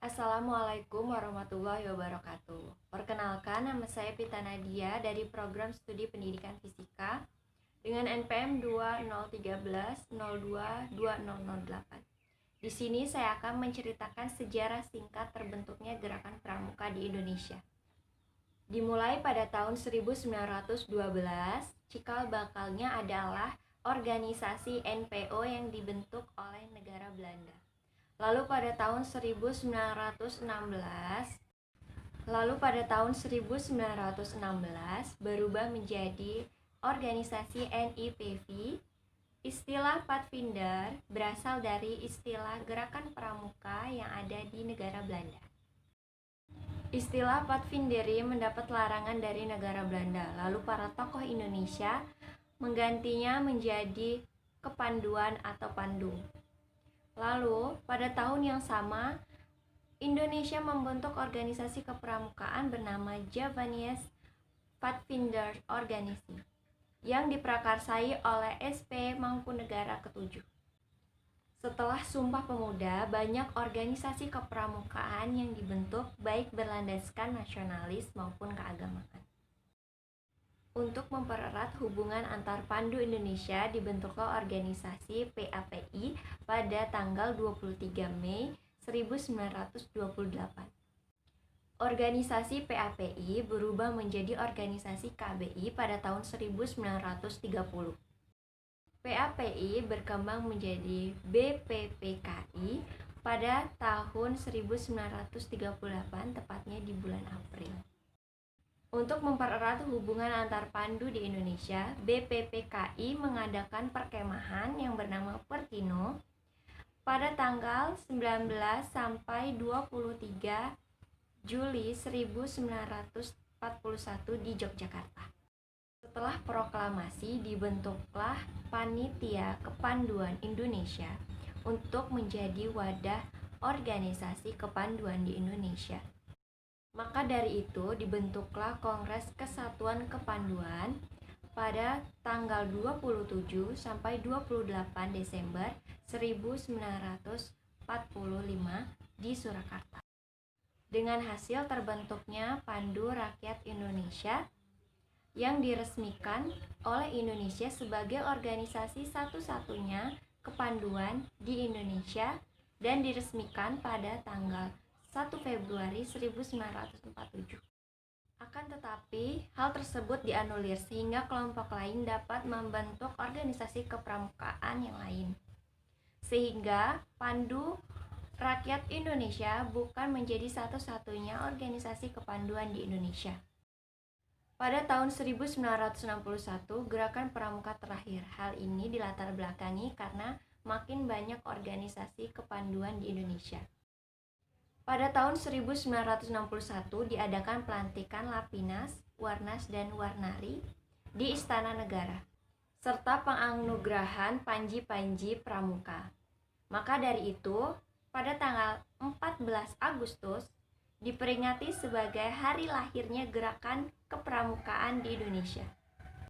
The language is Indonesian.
Assalamualaikum warahmatullahi wabarakatuh. Perkenalkan, nama saya Pita Nadia dari Program Studi Pendidikan Fisika dengan NPM 2013-02-2008. Di sini saya akan menceritakan sejarah singkat terbentuknya gerakan pramuka di Indonesia. Dimulai pada tahun 1912, cikal bakalnya adalah organisasi NPO yang dibentuk oleh negara Belanda. Lalu pada tahun 1916 berubah menjadi organisasi NIPV. Istilah Pathfinder berasal dari istilah gerakan pramuka yang ada di negara Belanda. Istilah Pathfinderi mendapat larangan dari negara Belanda. Lalu para tokoh Indonesia menggantinya menjadi kepanduan atau pandu. Lalu, pada tahun yang sama, Indonesia membentuk organisasi kepramukaan bernama Javanese Pathfinder Organisasi yang diprakarsai oleh SP Mangkunegara ke-7. Setelah Sumpah Pemuda, banyak organisasi kepramukaan yang dibentuk baik berlandaskan nasionalis maupun keagamaan. Untuk mempererat hubungan antar pandu Indonesia, dibentuklah organisasi PAPI pada tanggal 23 Mei 1928. Organisasi PAPI berubah menjadi organisasi KBI pada tahun 1930. PAPI berkembang menjadi BPPKI pada tahun 1938, tepatnya di bulan April. Untuk mempererat hubungan antar pandu di Indonesia, BPPKI mengadakan perkemahan yang bernama Pertino pada tanggal 19 sampai 23 Juli 1941 di Yogyakarta. Setelah proklamasi, dibentuklah Panitia Kepanduan Indonesia untuk menjadi wadah organisasi kepanduan di Indonesia. Maka dari itu dibentuklah Kongres Kesatuan Kepanduan pada tanggal 27 sampai 28 Desember 1945 di Surakarta. Dengan hasil terbentuknya Pandu Rakyat Indonesia yang diresmikan oleh Indonesia sebagai organisasi satu-satunya kepanduan di Indonesia dan diresmikan pada tanggal 1 Februari 1947. Akan tetapi, hal tersebut dianulir sehingga kelompok lain dapat membentuk organisasi kepramukaan yang lain. Sehingga Pandu Rakyat Indonesia bukan menjadi satu-satunya organisasi kepanduan di Indonesia. Pada tahun 1961, gerakan pramuka terakhir. Hal ini dilatar belakangi karena makin banyak organisasi kepanduan di Indonesia. Pada tahun 1961 diadakan pelantikan Lapinas, Warnas, dan Warnari di Istana Negara, serta penganugerahan Panji-Panji Pramuka. Maka dari itu, pada tanggal 14 Agustus diperingati sebagai hari lahirnya gerakan kepramukaan di Indonesia.